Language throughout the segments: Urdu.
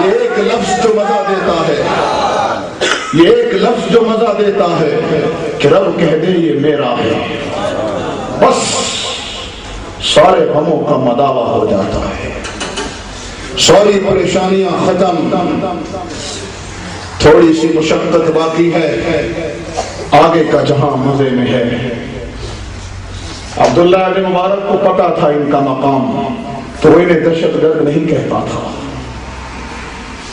یہ ایک لفظ جو مزہ دیتا ہے، یہ ایک لفظ جو مزہ دیتا ہے کہ رب کہہ دے یہ میرا ہے، بس سارے غموں کا مداوع ہو جاتا ہے، ساری پریشانیاں ختم، تھوڑی سی مشقت باقی ہے، آگے کا جہاں مزے میں ہے۔ عبداللہ بن مبارک کو پتا تھا ان کا مقام، تو وہ انہیں دہشت گرد نہیں کہتا تھا،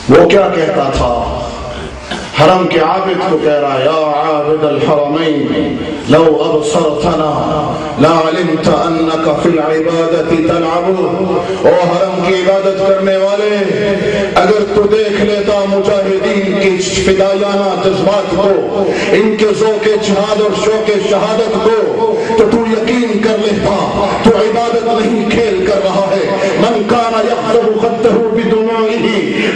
وہ کیا کہتا تھا؟ حرم کے عابد کو کہہ رہا، یا عابد الحرمین لو ابصرتنا لعلمت انک فی العبادت تلعب۔ او حرم کی عبادت کرنے والے، اگر تو دیکھ لیتا مجاہدین کی فدائیانہ جذبات کو، ان کے ذوق جہاد اور شوق شہادت کو، تو تو یقین کر لیتا تو عبادت نہیں کھیل کر رہا ہے۔ من کان یخطب خطہ بدموعہ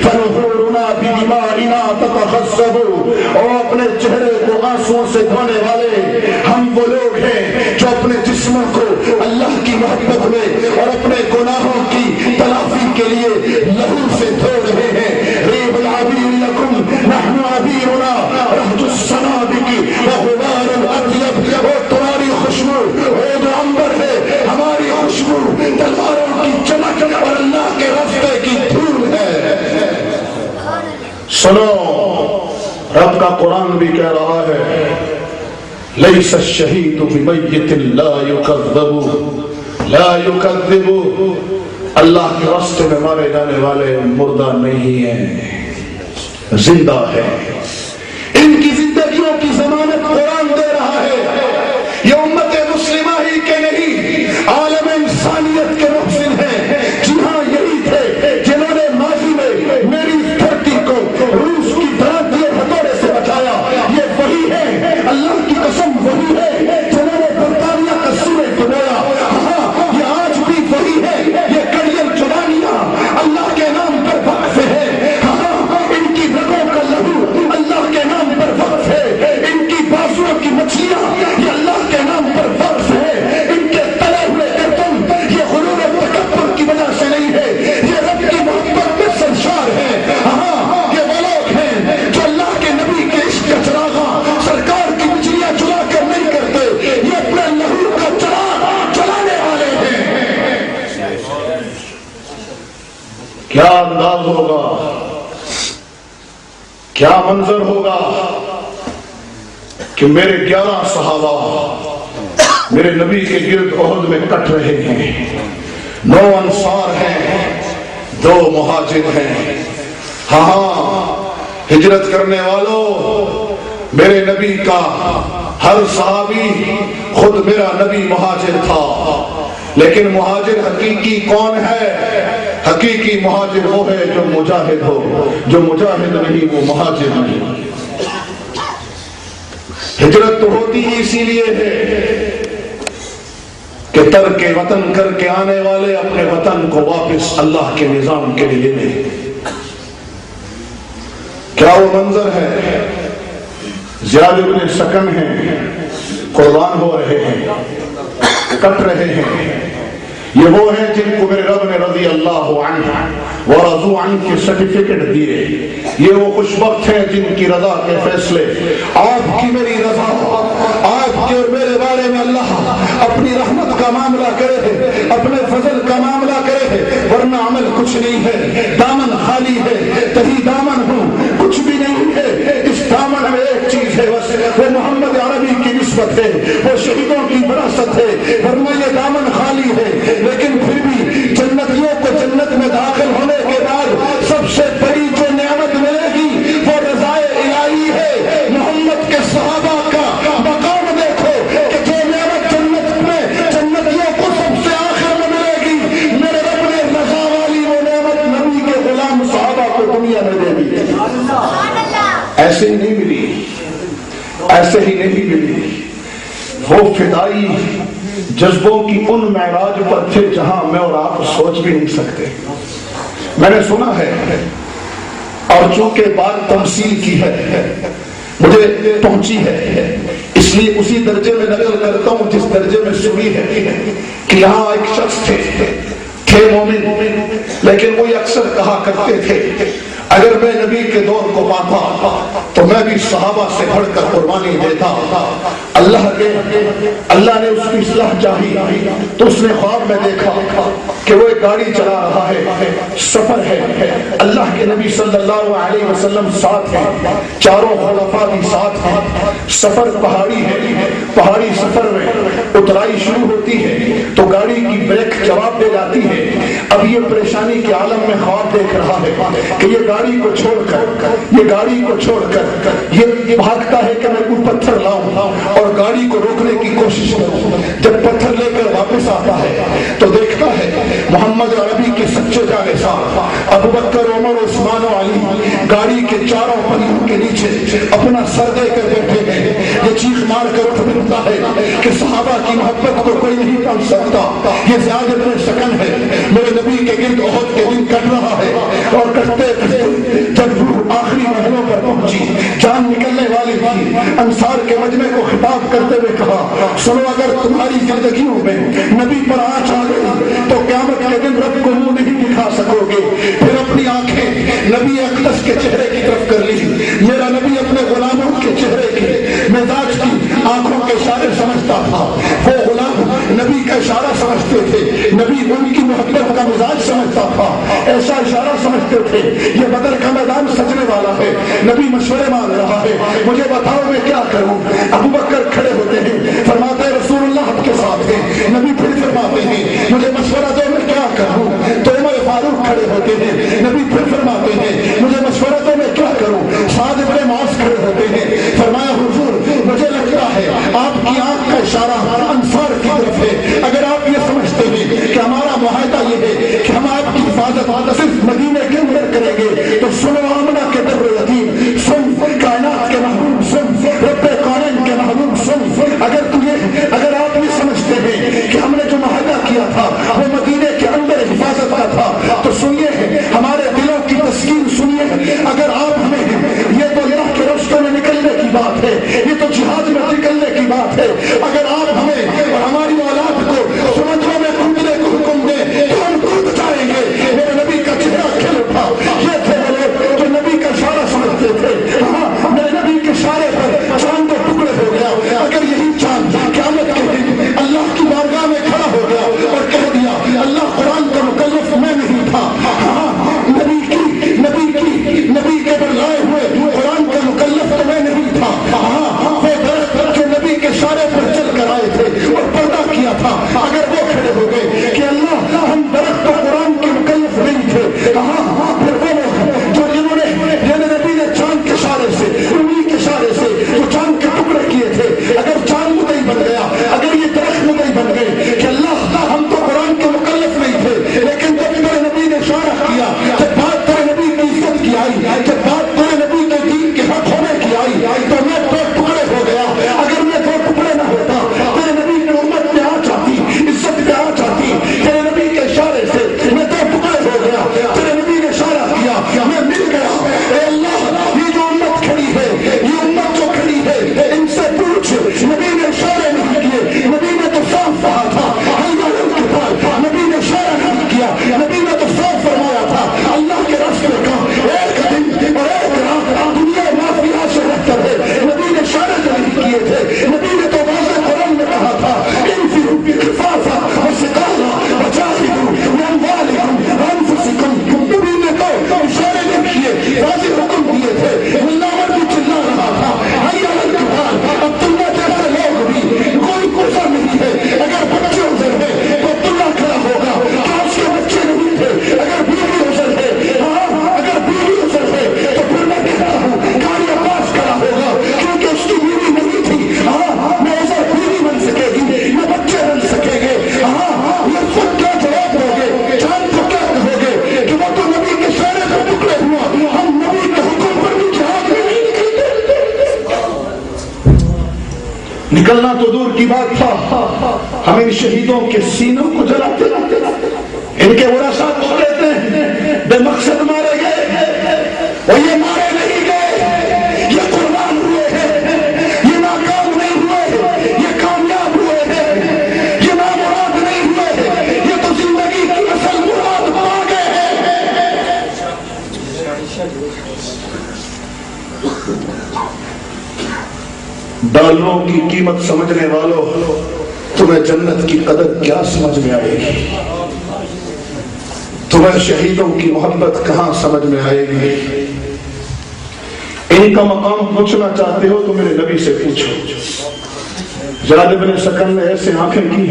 فنحورنا بدمائنا تتخصب۔ اور اپنے چہرے کو آنسوؤں سے دھونے والے ہم وہ لوگ ہیں جو اپنے جسموں کو اللہ کی محبت میں اور اپنے گناہوں کی تلافی کے لیے لہو سے دھو رہے ہیں۔ ریب العبیر لکم نحن عبیرنا رہج السنابک وغبار الاطیب۔ اور تمہاری خوشبو وہ جو عنبر ہے، ہماری خوشبو تلواروں کی چمک اور اللہ کے راستے کی دھول ہے۔ سنو، رب کا قرآن بھی کہہ رہا ہے، لیس الشہید بمیت لا یکذب لا یکذب۔ اللہ کے راستے میں مارے جانے والے مردہ نہیں ہیں، زندہ ہے۔ ان کی زندگیوں کی ضمانت قرآن دے رہا ہے۔ یہ امت مسلمہ ہی کے نہیں، عالم انسانیت کے محسن ہیں۔ جی ہاں، یہی تھے جنہوں نے ماضی میں میری دھرتی کو روس کی دھرتی ہتھوڑے سے بچایا۔ یہ وہی ہے، اللہ کی قسم وہی ہے جنہوں نے برطانیہ کا سورج ڈبویا۔ ہاں، یہ آج بھی وہی ہے۔ یہ کڑیل چرانیاں اللہ کے نام پر وقف ہے۔ ہاں، ان کی رگوں کا لہو اللہ کے نام پر وقف ہے۔ ان کی بازوؤں کی مچھلیاں یہ اللہ کے نام پر وقف ہے۔ ان کے تلے ہوئے گردن یہ غرور و تکبر کی وجہ سے نہیں ہے، یہ رب کی محبت میں سرشار ہے۔ ہاں، یہ وہ لوگ ہیں جو اللہ کے نبی کے عشق کا چراغاں سرکار کی بجلیاں جلا کر نہیں کرتے، یہ اپنے لہو کا چراغ جلانے والے ہیں۔ کیا انداز ہوگا، کیا منظر ہوگا کہ میرے 11 صحابہ میرے نبی کے گرد احد میں کٹ رہے ہیں، 9 انصار ہیں، 2 مہاجر ہیں۔ ہاں، ہجرت کرنے والوں، میرے نبی کا ہر صحابی خود میرا نبی مہاجر تھا، لیکن مہاجر حقیقی کون ہے؟ حقیقی مہاجر وہ ہے جو مجاہد ہو، جو مجاہد نہیں وہ مہاجر نہیں۔ ہجرت تو ہوتی ہی اسی لیے ہے کہ ترک وطن کر کے آنے والے اپنے وطن کو واپس اللہ کے نظام کے لیے لیں۔ کیا وہ منظر ہے؟ زیاد ابن سکن ہیں، قربان ہو رہے ہیں، کٹ رہے ہیں۔ یہ وہ ہیں جن کو میرے رب نے رضی اللہ عنہ ورضوا عنہ کے سرٹیفکیٹ دیے۔ یہ وہ خوشبخت ہیں جن کی رضا کے فیصلے، آپ کی میری رضا، آپ کے اور میرے بارے میں اللہ اپنی رحمت کا معاملہ کرے ہے، اپنے فضل کا معاملہ کرے ہے، ورنہ عمل کچھ نہیں ہے، دامن خالی ہے، تہی دامن ہوں، کچھ بھی نہیں ہے۔ اس دامن میں ایک چیز ہے بس، وہ محمد عربی کی نسبت ہے، وہ شہیدوں کی وراثت ہے، ورنہ یہ دامن خالی ہے۔ لیکن پھر بھی جنتیوں کو جنت میں داخل ہونے کے بعد سب سے بڑی جو نعمت ملے گی وہ رضائے الہی ہے۔ محمد کے صحابہ کا مقام دیکھو کہ جو نعمت جنت میں جنتیوں کو سب سے آخر میں ملے گی، میرے رب نے رضا والی وہ نعمت نبی کے غلام صحابہ کو دنیا میں دے دی۔ ایسے ہی نہیں ملی، ایسے ہی نہیں ملی۔ وہ فدائی جذبوں کی ان معراج پر تھے جہاں میں اور آپ سوچ بھی نہیں سکتے۔ میں نے سنا ہے، اور چونکہ بات تمثیل کی ہے مجھے پہنچی ہے، اس لیے اسی درجے میں نقل کرتا ہوں جس درجے میں سنی ہے، کہ یہاں ایک شخص تھے تھے مومن، لیکن وہ اکثر کہا کرتے تھے اگر میں نبی کے دور کو پاتا تو میں بھی صحابہ سے بڑھ کر قربانی دیتا۔ اللہ نے اس کی اصلاح چاہی تو اس نے خواب میں دیکھا کہ وہ ایک گاڑی چلا رہا ہے، سفر ہے، اللہ کے نبی صلی اللہ علیہ وسلم ساتھ ہیں، چاروں خلفاء بھی ساتھ ہیں، سفر پہاڑی ہے، پہاڑی سفر میں اترائی شروع ہوتی ہے تو گاڑی کی بریک جواب دے جاتی ہے۔ اب یہ پریشانی کے عالم میں خواب دیکھ رہا ہے کہ یہ گاڑی کو چھوڑ کر یہ بھاگتا ہے کہ میں کوئی پتھر لاؤں اور گاڑی کو روکنے کی کوشش کروں۔ جب پتھر لے کر واپس آتا ہے تو دیکھتا ہے محمد عربی کے سچے جانشین ابو بکر، عمر، عثمان و علی گاڑی کے چاروں پہیوں کے نیچے اپنا سر دے کر بیٹھے ہیں۔ یہ چیخ مار کر اٹھتا ہے کہ صحابہ کی محبت کو کوئی نہیں پہنچ سکتا، یہ زیادہ بڑے سکن ہے، میرے نبی کے گرد احد کے دن کٹ رہا ہے۔ اور کٹتے جب روح آخری مرحلوں پر پہنچی، جان نکلنے والی تھی، انصار کے مجمع کو خطاب کرتے ہوئے کہا سنو، اگر تمہاری زندگیوں میں نبی پر آنچ آ گئی تو قیامت کے دن رب کو منہ نہیں دکھا سکو گے۔ پھر اپنی آنکھیں نبی اقدس کے چہرے کی طرف کر لی۔ میرا نبی اپنے غلاموں کے چہرے کے مزاج کی آنکھوں کے اشارے سمجھتا تھا، وہ غلام نبی کا اشارہ سمجھتے تھے، نبی ان کی محبت کا مزاج سمجھتا تھا، ایسا اشارہ سمجھتے تھے یہ بدر کا میدان سجنے والا ہے۔ نبی مشورے مانگ رہا ہے، مجھے بتاؤ میں کیا کروں۔ ابو بکر کھڑے ہوتے ہیں، فرماتے ہیں رسول اللہ آپ کے ساتھ ہیں۔ نبی پھر فرماتے ہیں مجھے مشورہ دو میں کیا کروں۔ تو عمر فاروق کھڑے ہوتے ہیں، نبی پھر فرماتے ہیں مجھے مشورہ دو میں کیا کروں۔ سعد بن معاذ کھڑے ہوتے ہیں، فرمایا حضور مجھے لگتا ہے آپ کی آنکھ کا اشارہ انصار کی طرف ہے، اگر آپ یہ سمجھتے ہیں کہ ہمارا معاہدہ یہ ہے کہ ہم آپ کی حفاظت صرف مدینے کے اندر کریں گے تو سنو آمنہ کے در یتیم، سن کائنات کے محبوب، سن رب کونین کے محبوب، سن اگر آپ یہ سمجھتے ہیں کہ ہم نے جو معاہدہ کیا تھا وہ مدینے کے اندر حفاظت کا تھا تو سنیے ہمارے دلوں کی تسکین سنیے۔ اگر آپ ہمیں یہ تو اللہ کے راستے میں نکلنے کی بات ہے، یہ تو جہاد میں نکلنے کی بات ہے، اگر آپ ہمیں اور ہماری اولاد کو سمندروں میں کودنے کو حکم دیں تو ہم کود جائیں گے۔ میرے نبی کا چہرہ کھل اٹھا، یہ تھے وہ لوگ جو نبی کا اشارہ سمجھتے تھے۔ میرے نبی کے اشارے پر چاند کو ٹکڑے ہو گیا، اگر یہی چاند قیامت کے دن اللہ کی بارگاہ میں کھڑا ہو گیا اور کہہ دیا اللہ قرآن کا مکلف میں نہیں تھا، نبی کے برلائے ہوئے قرآن کا مکلف تو میں نہیں تھا، وہ درخت جو نبی کے اشارے پر چل کر آئے تھے اور پیدا کیا تھا، اگر وہ کھڑے ہو گئے کہ اللہ ہم درخت و قرآن کے مکلف نہیں تھے، پھر وہ لوگ جو جنہوں نے نبی نے چاند کے اشارے سے، انہی کے اشارے سے جو چاند کے ٹکڑے کیے تھے، اگر چاند مدعی بن گیا، اگر یہ درخت مدعی بن گئے کہ اللہ ہم تو قرآن کے مکلف نہیں تھے، لیکن جب میرے نبی نے اشارہ کیا، جب بات تیرے نبی کی عزت کی آئی، جب بات تیرے نبی کے دین کے حق ہونے کی آئی تو میں دو ٹکڑے ہو گیا۔ اگر میں دو ٹکڑے نہ ہوتا تیرے نبی کی امت میں آ جاتی، عزت میں آ جاتی، تیرے نبی کے اشارے سے میں دو ٹکڑے ہو گیا، تیرے نبی نے اشارہ کیا میں مل گیا۔ اے اللہ یہ جو امت کھڑی ہے، یہ امت جو کھڑی ہے ان سے پوچھ، نبی نے اشارے نہیں کیے، نبی نے تو صاف کہا تھا نبی نے اشارہ نہیں کیا، نبی نے تو صاف فرمایا تھا اللہ کے راستے کا ایک دن اور ایک رات دنیا مافیا سے بہتر ہے، نبی نے اشارے نہیں کیے تھے، نبی نے تو واضح قرآن میں کہا تھا انفروا خفافا وثقالا وجاہدوا باموالکم وانفسکم، نبی نے تو اشارے نہیں کیے، واضح حکم دیے تھے۔ ملا عمر بھی چلا رہا تھا حی علی القتال، عبداللہ جیسے لوگ بھی کوئی گزر نہیں ہے، اگر بچے ادھر ہے تو عبداللہ کھڑا ہوگا، کیا اس کے بچے نہیں تھے؟ اگر بیوی ادھر ہے، اگر بیوی ادھر ہے تو پھر میں کہتا ہوں قاری عباس کھڑا ہوگا کیونکہ اس کی بیوی نہیں تھی، میں ادھر بیوی بن سکے گی، میں بچے بن سکیں گے، یہ خود کیا جواب دو گے، چاند کو کیا کہو گے کہ وہ تو نبی کے اشارے پر ٹکڑے ہوا، ہم نبی کے حکم پر بھی جہاد میں نہیں نکلنا تو دور کی بات تھا، ہم ان شہیدوں کے سینوں کو جلاتے، ان کے ورثاء کو کہتے ہیں بے مقصد مارے گئے، اور یہ مارے نہیں گئے، یہ قربان ہوئے ہیں، یہ ناکام نہیں ہوئے، یہ کامیاب ہوئے ہیں، یہ نامراد نہیں ہوئے، یہ تو زندگی کی اصل ڈالروں کی قیمت سمجھنے والوں، تمہیں جنت کی قدر کیا سمجھ میں آئے گی؟ تمہیں شہیدوں کی محبت کہاں سمجھ میں آئے گی؟ ان کا مقام پوچھنا چاہتے ہو تو میرے نبی سے پوچھو۔ جاد بن سکن نے ایسے آنکھیں کی،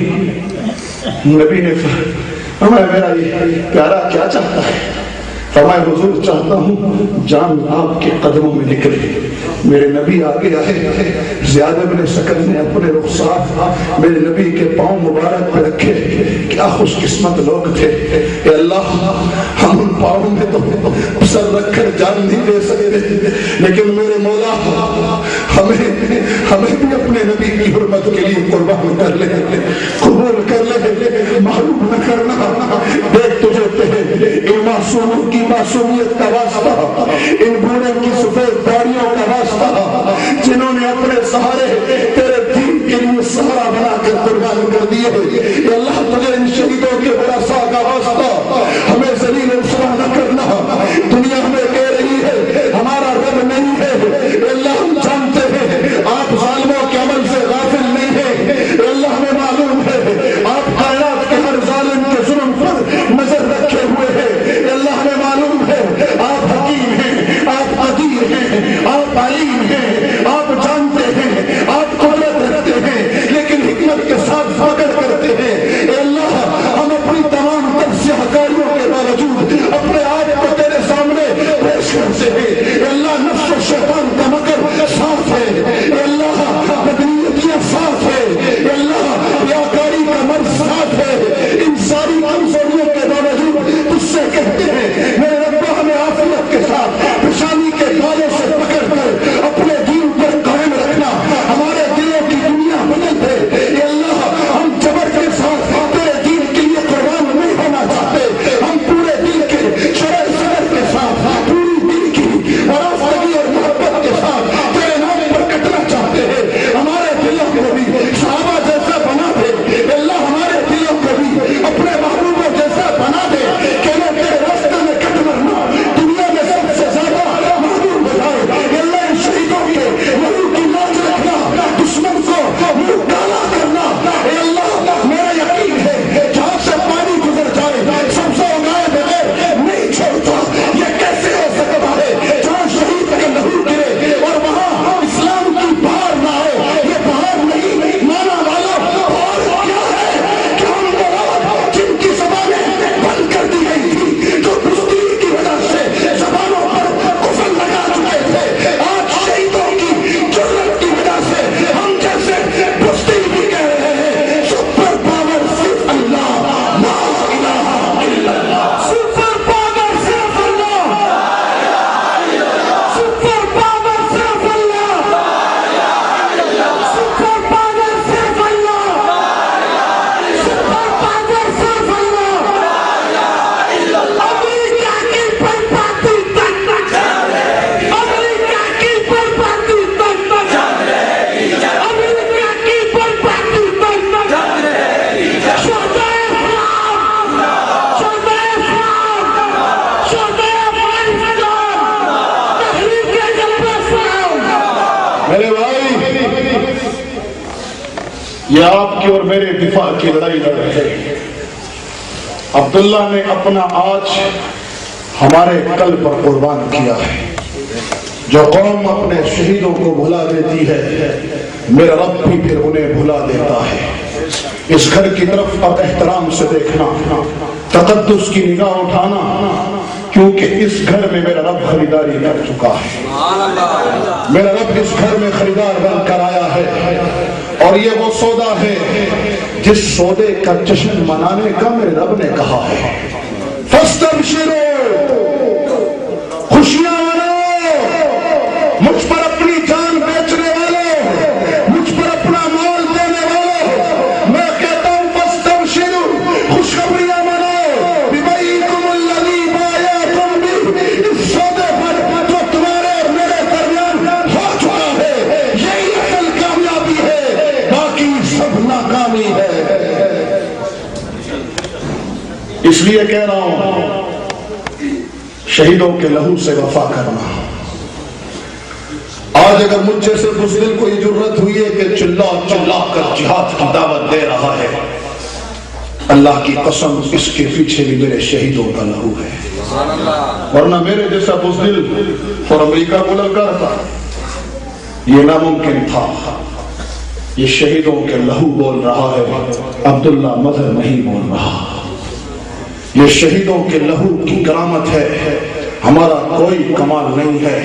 نبی نے فرمایا میرا یہ پیارا کیا چاہتا ہے؟ فرمایا حضور چاہتا ہوں جان آپ کے قدموں میں نکلے۔ میرے نبی آگے آئے، زیاد بن سکن نے اپنے رخسار میرے نبی کے پاؤں مبارک پہ رکھے۔ کیا خوش قسمت لوگ تھے، اے اللہ ہم ان پاؤں میں تو سر رکھ کر جان نہیں دے سکتے، لیکن میرے مولا ہمیں بھی اپنے نبی کی حرمت کے لیے قربان کر لے، قبول کر لے، معلوم نہ کرنا۔ دیکھ تجھے ان معصوموں کی معصومیت کا واسطہ، ان بوڑھوں کی سفید داڑھیوں کا واسطہ، جنہوں نے اپنے سہارے تیرے دین کے لیے سہارا بنا کر قربان کر دیے۔ اے اللہ تجھے ان شہیدوں کے برسا کا واسطہ ہمیں ذلیل رسوا نہ کرنا۔ دنیا ہمیں کہہ رہی ہے ہمارا رب نہیں ہے، اے اللہ ہم جانتے ہیں آپ ظالموں کے عمل سے غافل نہیں ہیں، اے اللہ ہمیں معلوم ہے آپ کائنات کے ہر ظالم کے ظلم پر نظر رکھے ہوئے ہیں، اے اللہ ہمیں معلوم ہے آپ حکیم ہیں، آپ قدیر ہیں، آپ علیم ہیں، آپ جانتے ہیں، آپ قدرت رکھتے ہیں، لیکن حکمت کے ساتھ فقر کرتے ہیں۔ اے اللہ ہم اپنی تمام تجزیہ کاریوں کے باوجود اپنے آپ کو تیرے سامنے پیش کرتے ہیں۔ اے اللہ نفس و شیطان کا مکر ساتھ ہے، اے اللہ بدنیتیاں ساتھ ہے، اے اللہ ریاکاری کا مرض ساتھ ہے۔ ان ساری کمزوریوں کے باوجود تجھ سے کہتے ہیں میرے رب ہمیں عافیت کے ساتھ پیشانی کے بالوں سے پکڑ کر اپنے دین پر قائم رکھنا۔ ہمارے دلوں کی دنیا بدل دے، اے اللہ ہم جبر کے ساتھ تیرے دین کے لیے قربان نہیں ہونا چاہتے، ہم پورے دل کے شرع صدر کے ساتھ پوری دل کی وفاداری اور محبت کے ساتھ تیرے نام پر کٹنا چاہتے ہیں۔ ہمارے دلوں کو بھی صحابہ جیسا بنا دے، اے اللہ ہمارے دلوں کو بھی اپنے محبوبوں جیسا بنا دے کہ وہ تیرے راستے میں کٹ مرنا دنیا میں سب سے زیادہ محبوب بنائے۔ اے اللہ ان شہیدوں کے لہو کی لاج رکھنا، دشمن کو منہ کالا کرنا۔ اے اللہ میرا یقین ہے جہاں سے پانی گزر جائے سبزہ اگائے بغیر نہیں چھوڑتا۔ یہ کیسے ہو سکتا ہے جہاں شہید کے لہو گرے اور وہاں اسلام کی بہار نہ آئے؟ یہ بہار نہیں مانا والا بہار کیا ہے؟ کیا ان لوگ جن کی زبانیں بند کر دی گئی تھی، جو بزدلی کی وجہ سے زبانوں پر قفل لگا چکے تھے، آج شہیدوں کی جرأت کی وجہ سے ہم جیسے بزدل بھی کہہ رہے ہیں سپر پاور صرف اللہ، لا الہ الا اللہ۔ سپر پاور صرف اللہ، سپر پاور صرف اللہ، سپر پاور صرف اللہ، سپر پاور صرف اللہ۔ امریکہ کی بربادی تک نہ جائے، امریکہ کی بربادی تک نہ جائے، امریکہ کی بربادی تک نہ جائے۔ شہدائے اسلام، شہدائے اسلام، شہدائے افغانستان، تحریک جلب اسلام۔ میرے بھائی یہ آپ کی اور میرے دفاع کی لڑائی لڑ رہے ہیں۔ عبداللہ نے اپنا آج ہمارے کل پر قربان کیا ہے۔ جو قوم اپنے شہیدوں کو بھلا دیتی ہے میرا رب بھی پھر انہیں بھلا دیتا ہے۔ اس گھر کی طرف اب احترام سے دیکھنا، تقدس کی نگاہ اٹھانا، کیونکہ اس گھر میں میرا رب خریداری کر چکا ہے۔ میرا رب اس گھر میں خریدار بن کر آیا ہے، اور یہ وہ سودا ہے جس سودے کا جشن منانے کا میرے رب نے کہا ہے۔ فاستبشروا، خوشیاں مناؤ، مجھ پر اپنی جان بیچنے والوں، مجھ پر اپنا مال دینے والوں، میں کہتا ہوں فاستبشروا، خوشخبریاں مناؤ، ببیعکم الذی بایعتم بہ، اس سودے پر جو تمہارے اور میرے درمیان ہو چکا ہے۔ یہی اصل کامیابی ہے، باقی سب ناکامی ہے۔ اس لیے کہہ رہا ہوں شہیدوں کے لہو سے وفا کرنا۔ آج اگر مجھ جیسے بزدل کو یہ جرت ہوئی ہے کہ چلا چلا کر جہاد کی دعوت دے رہا ہے، اللہ کی قسم اس کے پیچھے بھی میرے شہیدوں کا لہو ہے، ورنہ میرے جیسا بزدل اور امریکہ کو للکار تھا، یہ ناممکن تھا۔ یہ شہیدوں کے لہو بول رہا ہے، عبداللہ مظہر نہیں بول رہا۔ یہ شہیدوں کے لہو کی کرامت ہے، ہمارا کوئی کمال نہیں ہے۔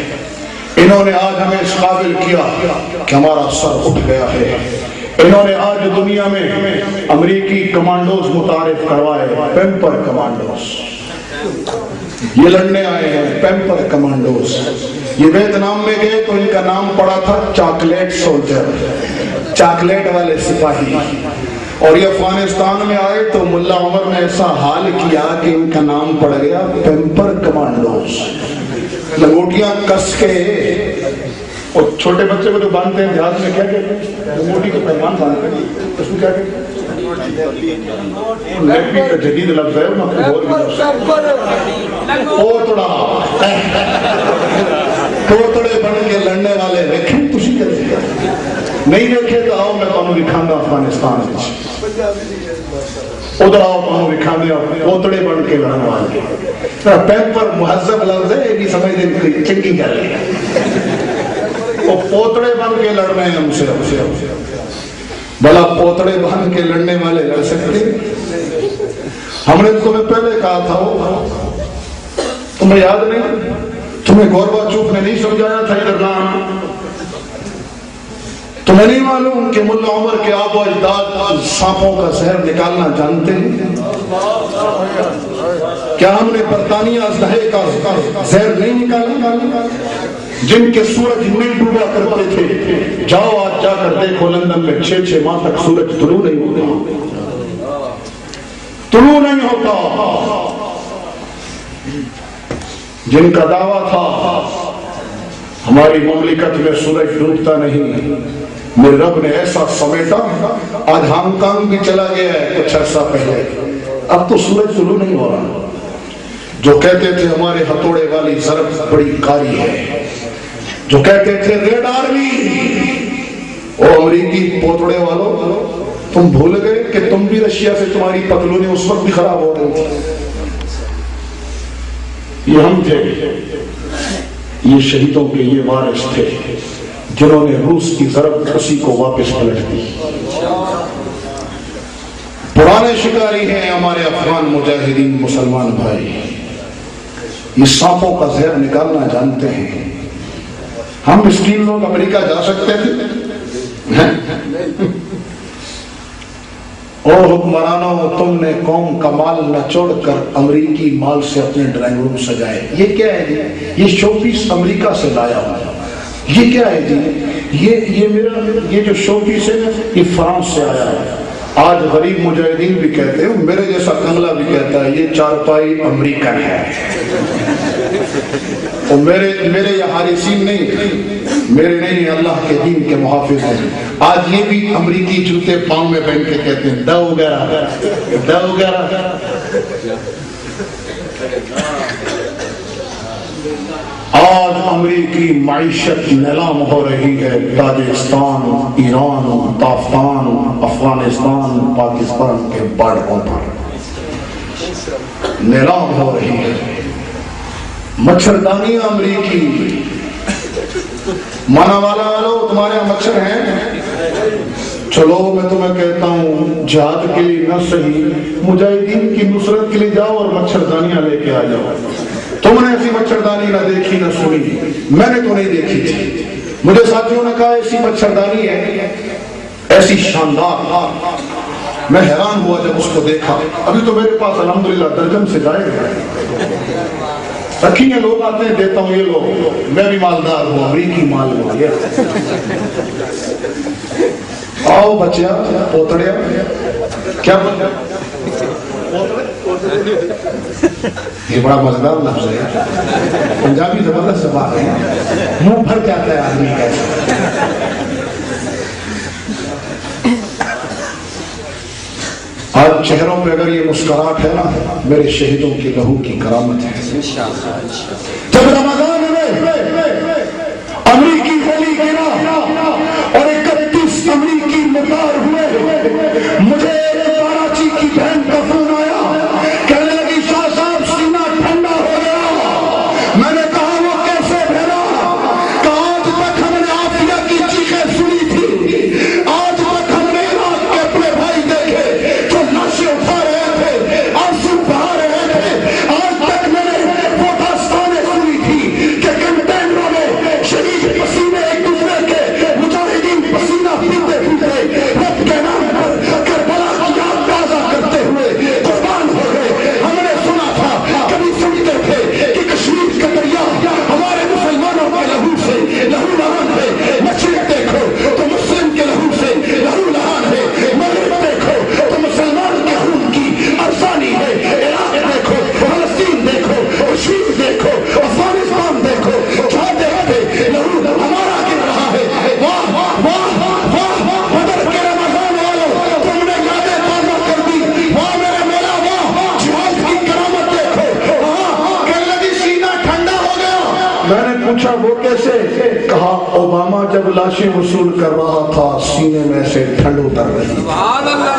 انہوں نے آج ہمیں اس قابل کیا کہ ہمارا سر اٹھ گیا ہے۔ انہوں نے آج دنیا میں امریکی کمانڈوز متعارف کروائے، پیمپر کمانڈوز، یہ لڑنے آئے ہیں پیمپر کمانڈوز۔ یہ ویتنام میں گئے تو ان کا نام پڑا تھا چاکلیٹ سولجر، چاکلیٹ والے سپاہی، اور یہ افغانستان میں آئے تو ملا عمر نے ایسا حال کیا کہ ان کا نام پڑ گیا پیمپر کمانڈوز۔ لنگوٹیاں کس کے، اور چھوٹے بچے کو جو باندھتے ہیں دیہات میں کیا کہتے ہیں؟ لنگوٹی کو پیمان باندھتے ہیں، اس میں کیا کہتے ہیں؟ لیپی کا جدید لفظ ہے، پوتڑے بن کے لڑنے والے دیکھیں تسی کیا دیکھیں؟ نہیں دیکھے تو آؤ میں تمہیں دکھاؤں گا افغانستان ادھر آؤ تمہیں دکھاؤں گا پوتڑے بن کے لڑنے والے۔ پیمپر مہذب لفظ ہے، یہ بھی سمجھ دیں چنگی کر لیا، وہ پوتڑے بن کے لڑ رہے ہیں ہم سے۔ بھلا پوتڑے بن کے لڑنے والے لڑ سکتے؟ ہم نے تمہیں پہلے کہا تھا، تمہیں یاد نہیں؟ تمہیں گورباچوف نے نہیں سمجھایا تھا ادھر نہ آنا؟ تمہیں نہیں معلوم کہ ملا عمر کے آب و اجداد سانپوں کا زہر نکالنا جانتے ہیں؟ کیا ہم نے برطانیہ ازدہے کا زہر نہیں نکالا؟ جن کے سورج نہیں ڈوبا کرتے تھے، جاؤ آج جا کر دیکھو لندن میں 6 ماہ تک سورج طلوع نہیں ہوتا، طلوع نہیں ہوتا۔ جن کا دعویٰ تھا ہماری مملکت میں سورج ڈوبتا نہیں، میرے رب نے ایسا سمیٹا، آج ہانگ کانگ بھی چلا گیا ہے کچھ عرصہ پہلے، اب تو سورج طلوع نہیں ہو رہا۔ جو کہتے تھے ہمارے ہتھوڑے والی ضرب بڑی کاری ہے، جو کہتے تھے ریڈ آرمی، او امریکی پوتڑے والوں، تم بھول گئے کہ تم بھی رشیا سے تمہاری پتلونیں اس وقت بھی خراب ہو رہی تھی۔ یہ ہم تھے، یہ شہیدوں کے یہ وارث تھے جنہوں نے روس کی ضرب اسی کو واپس پلٹ دی۔ پرانے شکاری ہیں ہمارے افغان مجاہدین مسلمان بھائی، یہ سانپوں کا زہر نکالنا جانتے ہیں۔ ہم مسکین لوگ امریکہ جا سکتے تھے؟ او حکمرانوں، تم نے قوم کا مال نچوڑ کر امریکی مال سے اپنے ڈرائنگ روم سجائے۔ یہ کیا ہے جی؟ یہ شو پیس امریکہ سے لایا ہوا۔ یہ کیا ہے جی؟ یہ میرا یہ جو شو پیس ہے یہ فرانس سے آیا ہے۔ آج غریب مجاہدین بھی کہتے ہیں، میرے جیسا کنگلا بھی کہتا ہے یہ چارپائی امریکن ہے، اور میرے یہ حارسین نہیں، میرے نہیں، اللہ کے دین کے محافظ ہیں۔ آج یہ بھی امریکی جوتے پاؤں میں پہن کے کہتے ہیں دا وغیرہ دا وغیرہ۔ آج امریکی معیشت نیلام ہو رہی ہے، تاجکستان، ایران، تافتان، افغانستان، پاکستان کے بارڈروں پر نیلام ہو رہی ہے۔ مچھردانیاں امریکی، مانا والا والو تمہارے یہاں مچھر ہیں؟ چلو میں تمہیں کہتا ہوں جہاد کے لیے نہ صحیح، مجاہدین کی نصرت کے لیے جاؤ اور مچھردانیاں لے کے آ جاؤ۔ تم نے ایسی مچھردانی نہ دیکھی نہ سنی، میں نے تو نہیں دیکھی تھی، مجھے ساتھیوں نے کہا ایسی مچھردانی ہے، ایسی شاندار، میں حیران ہوا جب اس کو دیکھا۔ ابھی تو میرے پاس الحمدللہ درجن سے جائے گا، رکھی ہیں، لوگ آتے ہیں دیتا ہوں، یہ لوگ میں بھی مالدار ہوں، امریکی مال ہوں۔ آؤ بچیا پوتڑیا، کیا یہ بڑا مزیدار لفظ ہے، پنجابی زبردست زبان ہے، منہ بھر جاتا ہے آدمی کا۔ آج چہروں پہ اگر یہ مسکراہٹ ہے نا، میرے شہیدوں کی لہو کی کرامت ہے۔ جب رمضان میں امریکی ہولی مجھے کراچی کی بہن کا فون آیا، کہنے لگی شاہ صاحب سینہ ٹھنڈا ہو گیا۔ میں نے کہا وہ کیسے بہنا؟ کہا آج تک ہم نے عافیہ کی چیخیں سنی تھی، آج تک ہم نے عراق کے اپنے بھائی دیکھے جو لاشیں اٹھا رہے تھے، آنسو بہا رہے تھے، آج تک میں نے وہ داستانیں سنی تھی کہ کنٹینروں میں شہید پسینے ایک دوسرے کے، مجاہدین پسینہ پیتے پیتے رب کے نام پر کربلا کی یاد تازہ کرتے ہوئے قربان ہو گئے۔ ہم نے سنا تھا، کبھی سنتے تھے کہ کشمیر کا دریا ہمارے مسلمانوں کے لہو سے لہو لہان ہے، مشرق دیکھو تو مسلم کے لہو سے لہو لہان ہے، مغرب دیکھو تو مسلمان کے خون کی ارزانی ہے، عراق دیکھو، فلسطین دیکھو، کشمیر دیکھو، افغانستان دیکھو، جہاں دیکھتے لہو ہمارا گر رہا ہے۔ واہ واہ واہ واہ، بدر کے رمضان والوں تم نے یادیں تازہ کر دی، واہ میرے مولا واہ، جہاد کی کرامت دیکھو۔ ہاں کہنے لگی سینہ ٹھنڈا ہو گیا۔ میں نے پوچھا وہ کیسے؟ کہا اوباما جب لاشیں وصول کر رہا تھا سینے میں سے ٹھنڈ اتر رہی تھی۔ سبحان اللہ۔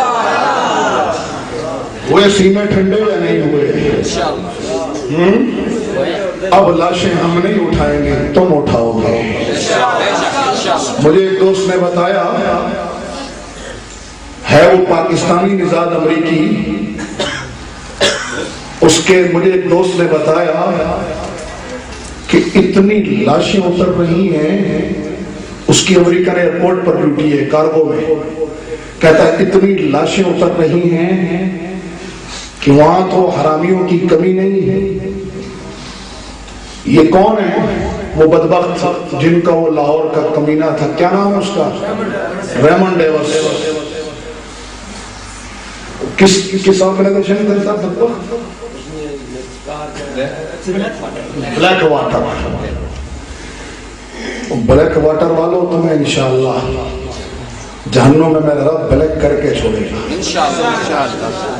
ہوئے سینے ٹھنڈے یا نہیں ہوئے؟ اب لاشیں ہم نہیں اٹھائیں گے، تم اٹھاؤ گے۔ مجھے ایک دوست نے بتایا ہے، وہ پاکستانی نژاد امریکی، اس کے مجھے ایک دوست نے بتایا کہ اتنی لاشیں اتر رہی ہیں، اس کی امریکن ایئرپورٹ پر ڈیوٹی ہے کارگو میں، کہتا ہے اتنی لاشیں اتر رہی ہیں کہ وہاں تو حرامیوں کی کمی نہیں ہے۔ یہ کون ہے؟ وہ بدبخت جن کا وہ لاہور کا کمینہ تھا، کیا نام ہے اس کا؟ Raymond Davis. کس آرگنائزیشن کا تھا بدبخت؟ Black water. بلیک واٹر والوں تمہیں انشاءاللہ جہنم میں میرا رب بلیک کر کے چھوڑے گا۔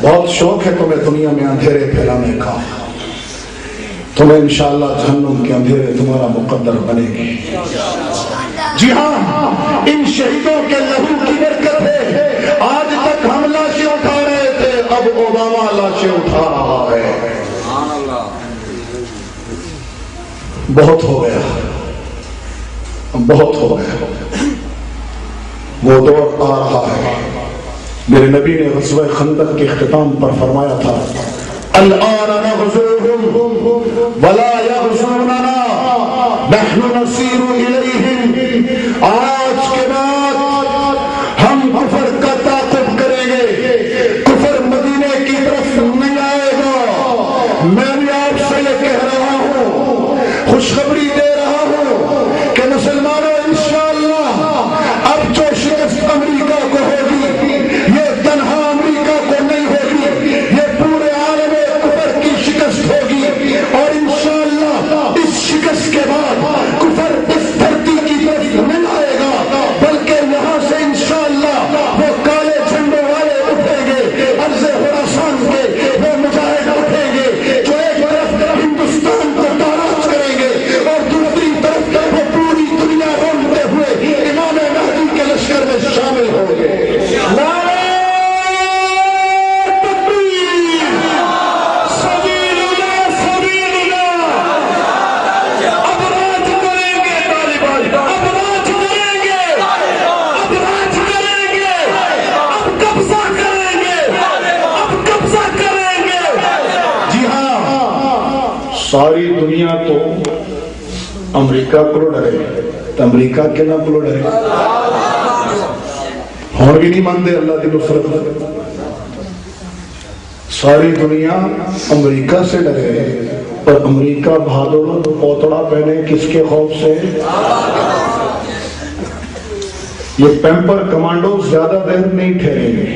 بہت شوق ہے تمہیں دنیا میں اندھیرے پھیلانے کا، تمہیں انشاءاللہ جہنم کے اندھیرے تمہارا مقدر بنے گے۔ جی ہاں، ان شہیدوں کے لہو کی برکت ہے آج تک ہم لاشیں اٹھا رہے تھے، اب اوباما لاشیں اٹھا رہا ہے۔ بہت ہو گیا، بہت ہو گیا، وہ دور آ رہا ہے۔ میرے نبی نے غزوہ خندق کے اختتام پر فرمایا تھا، الآن نغزوهم ولا يغزوننا نحن نسير إليهم۔ آج کے بعد ہم کفر کا تعاقب کریں گے، کفر مدینے کی طرف نہیں آئے گا۔ میں بھی آپ سے یہ کہہ رہا ہوں، خوشخبری دے رہا ہوں کہ مسلمانوں انشاءاللہ اب جو شکست امریکہ کو ہوگی یہ تنہا امریکہ کو نہیں ہوگی، یہ پورے عالم کفر کی شکست ہوگی، اور انشاءاللہ اس شکست کے بعد کفر اس دھرتی کی طرف نہیں آئے گا، بلکہ یہاں سے انشاءاللہ وہ کالے جھنڈوں والے اٹھیں گے، عرض خراسان کے وہ مجاہد اٹھیں گے جو ایک طرف ہندوستان کو تاراج کریں گے اور دوسری طرف وہ پوری دنیا روندتے ہوئے امام مہدی کے لشکر میں شامل ہوں گے۔ ساری دنیا تو امریکہ کو ڈرے، تو امریکہ کے نہ کو ڈرے، اور بھی نہیں مانتے اللہ کی نصرت۔ ساری دنیا امریکہ سے ڈرے، اور امریکہ بہادر پوتڑا پہنے کس کے خوف سے؟ یہ پیمپر کمانڈو زیادہ دیر نہیں ٹھہریں گے۔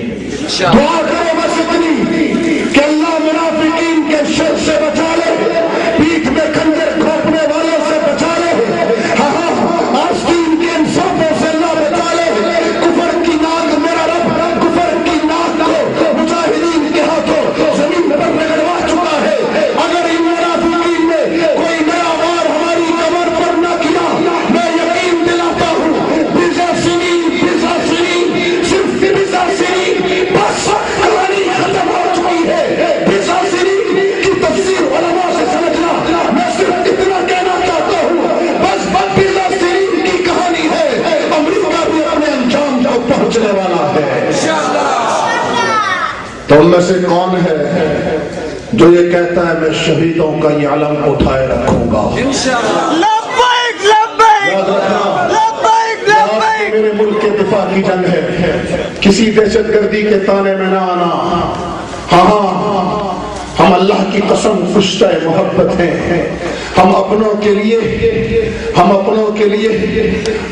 دعا کرو بس اتنی کہ اللہ منافقین کے شر سے بچا لے، پیٹھ میں خنجر گھونپنے والوں سے بچا لے، آستین کے انصافوں سے اللہ بچا لے۔ کفر کی ناک میرا رب کفر کی ناک کو مجاہدین کے ہاتھوں زمین پر رگڑوا چکا ہے۔ اگر ان منافقین نے کوئی نیا وار ہماری کمر پر نہ کیا، میں یقین دلاتا ہوں بزا سنین صرف بزا سنین تو ان میں سے کون ہے جو یہ کہتا ہے میں شہیدوں کا یہ علم اٹھائے رکھوں گا؟ لبیک لبیک یاد رکھنا، لبیک لبیک. میرے ملک کے دفاع کی جنگ ہے، کسی دہشت گردی کے تانے میں نہ آنا. ہاں ہم اللہ کی قسم پشتہ محبت ہیں. ہم اپنوں کے لیے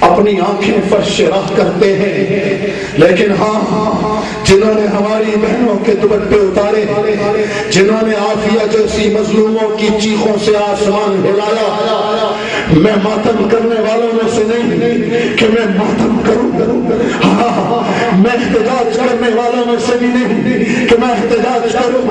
اپنی آنکھیں فرش راہ کرتے ہیں، لیکن ہاں جنہوں نے ہماری بہنوں کے دوپٹے اتارے، جنہوں نے عافیہ جیسی مظلوموں کی چیخوں سے آسمان ہلایا، میں ماتم کرنے والوں میں سے نہیں کہ میں ماتم کروں. ہاں میں احتجاج کرنے والوں میں سے بھی نہیں کہ میں احتجاج کروں.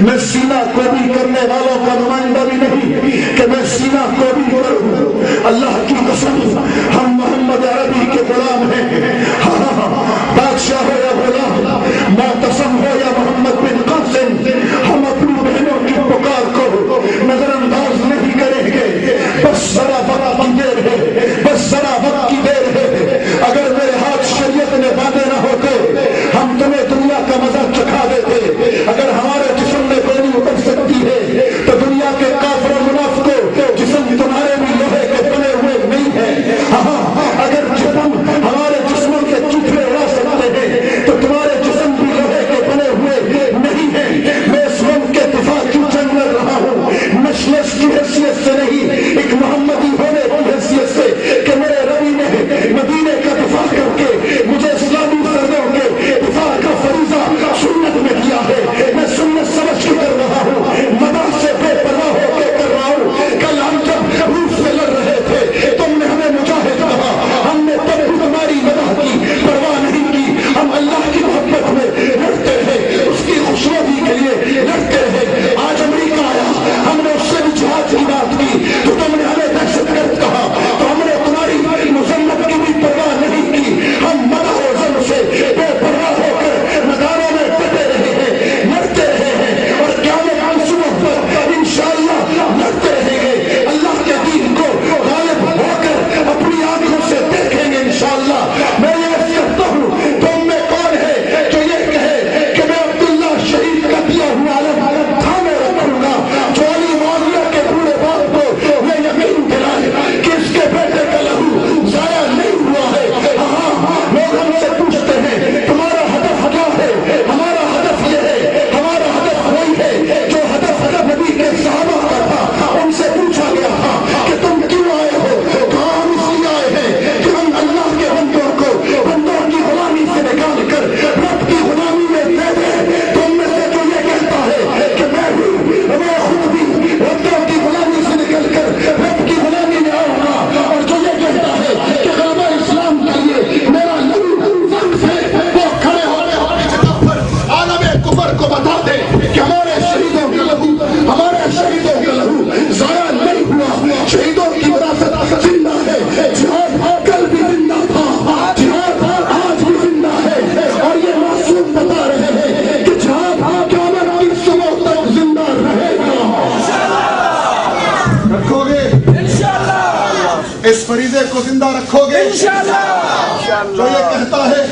میں سینہ کوبی کرنے والوں کا نمائندہ بھی نہیں کہ میں سینہ کوبی کروں. اللہ کی قسم ہم محمد عربی کے غلام ہیں. ہاں بادشاہ ہو یا غلام، معتصم ہو یا محمد بن قاسم، ہم اپنی بہنوں کی پکار کو نظر انداز نہیں کریں گے. بس ذرا وقت کی دیر ہے، بس ذرا وقت کی دیر ہے. اگر میرے ہاتھ شریعت نے باندھے نہ ہوتے ہم تمہیں دنیا کا مزہ چکھا دیتے. اگر ہمارے جسم میں گولی اتر سکتی ہے تو دنیا کے کافر و منافقوں جسم تمہارے بھی لوہے کے بنے ہوئے نہیں ہے. اگر جسم ہمارے جسموں کے چوٹھے اڑا سکتے ہیں تو تمہارے جسم بھی لوہے کے بنے ہوئے نہیں ہیں. میں اس ملک کے دفاع کی جنگ لڑ رہا ہوں، مشلش کی حیثیت سے نہیں، ایک محمدی ہونے کی حیثیت سے کہ میرے ربی نے مدینے کا دفاع کر کے مجھے اسلامی سردوں کے دفاع کا فریضہ سنت میں دیا ہے. میں سنت سمجھ کے کر رہا ہوں، مدد سے بے پرواہ ہو کے کر رہا ہوں. کل ہم جب روس سے لڑ رہے تھے تم نے ہمیں مجاہد کہا، ہم نے تب بھی تمہاری مدد کی پرواہ نہیں کی. ہم اللہ کی محبت میں لڑتے رہے، اس کی خوشنودی کے لیے لڑتے رہے. آج امریکہ آیا، ہم نے اس سے بھی جہاد کی بات کی تو تم نے ہمیں دہشت گرد کہا، تو ہم نے تمہاری مذمت کی بھی پرواہ نہیں کی. ہم مدح و ذم سے بے پرواہ ہو کر میدانوں میں ڈٹے رہے ہیں، لڑتے رہے ہیں اور قیامت کی صبح پر انشاءاللہ لڑتے رہیں گے. اللہ کے دین کو غالب ہو کر اپنی آنکھوں سے دیکھیں گے انشاءاللہ. میں یہ کہتا ہوں تم میں کون ہے جو یہ کہے کہ میں عبداللہ شہید کا دیا ہوا علم تھامے رکھوں گا، جو علی معاویہ کے بوڑھے باپ کو یہ یقین دلائے کہ اس کے بیٹے کا لہو ضائع نہیں ہوا ہے. لوگ ہم سے پوچھتے ہیں تمہارا ہدف کیا ہے؟ ہمارا ہدف یہ ہے، ہمارا ہدف وہی ہے جو ہدف نبی کے صحابہ کا تھا. ان سے پوچھا گیا تھا کہ تم کیوں آئے ہو؟ کہا ہم اس لیے آئے ہیں کہ ہم اللہ کے بندوں کو بندوں کی غلامی سے نکال کر رب کی غلامی میں دے دیں. تم میں سے جو یہ کہتا ہے کہ میں خود بھی بندوں کی غلامی سے نکل کر رب کی غلامی میں آؤں گا، اور جو یہ کہتا ہے کہ غلبہ اسلام کے لیے میرا لہو وقف ہے، وہ کھڑے ہونے جگہ پر عالم کفر کو بتا دے کہ ہمارے شہیدوں کا لہو، ہمارے شہیدوں کا لہو ضائع نہیں ہوا. شہیدوں کی وراثت زندہ ہے. جہاد کل بھی زندہ تھا، جہاد آج بھی زندہ ہے، اور یہ معصوم بتا رہے ہیں کہ جہاد قیامت کی صبح تک زندہ رہے گا. رکھو گے اس فریضے کو زندہ رکھو گے جو یہ کہتا ہے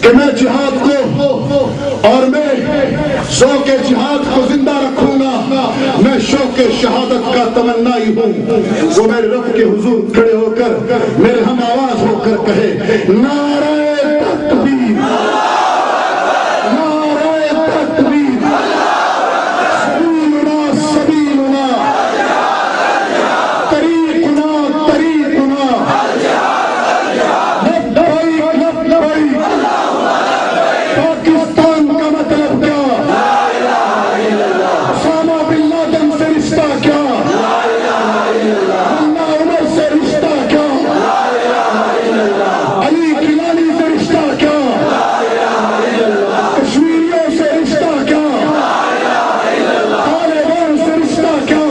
کہ میں جہاد کو اور میں شوق جہاد کو زندہ رکھوں گا. میں شوق شہادت کا تمنائی ہوں. وہ میرے رب کے حضور کھڑے ہو کر میرے ہم آواز ہو کر کہے نعرہ تکبیر، نعرہ تکبیر، سبیلنا سبیلنا، طریقنا طریقنا، لبیک لبیک. پاکستان کا مطلب کیا؟ اسامہ بن لادن سے رشتہ کیا؟ اللہ عمر سے رشتہ کیا؟ علی کلانی سے رشتہ کیا؟ کشمیریوں سے رشتہ کیا؟ طالبان سے رشتہ کیا؟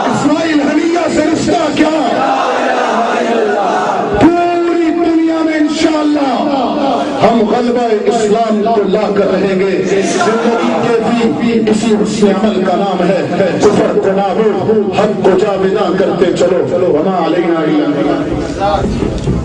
اسماعیل حنیہ سے رشتہ کیا؟ پوری دنیا میں انشاءاللہ ہم غلبہ اسلام کو لا کر رہیں گے. زندگی کے بھی کسی حسن عمل کا نام ہے کفر کو نابود، حق کو جاویداں کرتے چلو. وما علینا الا البلاغ.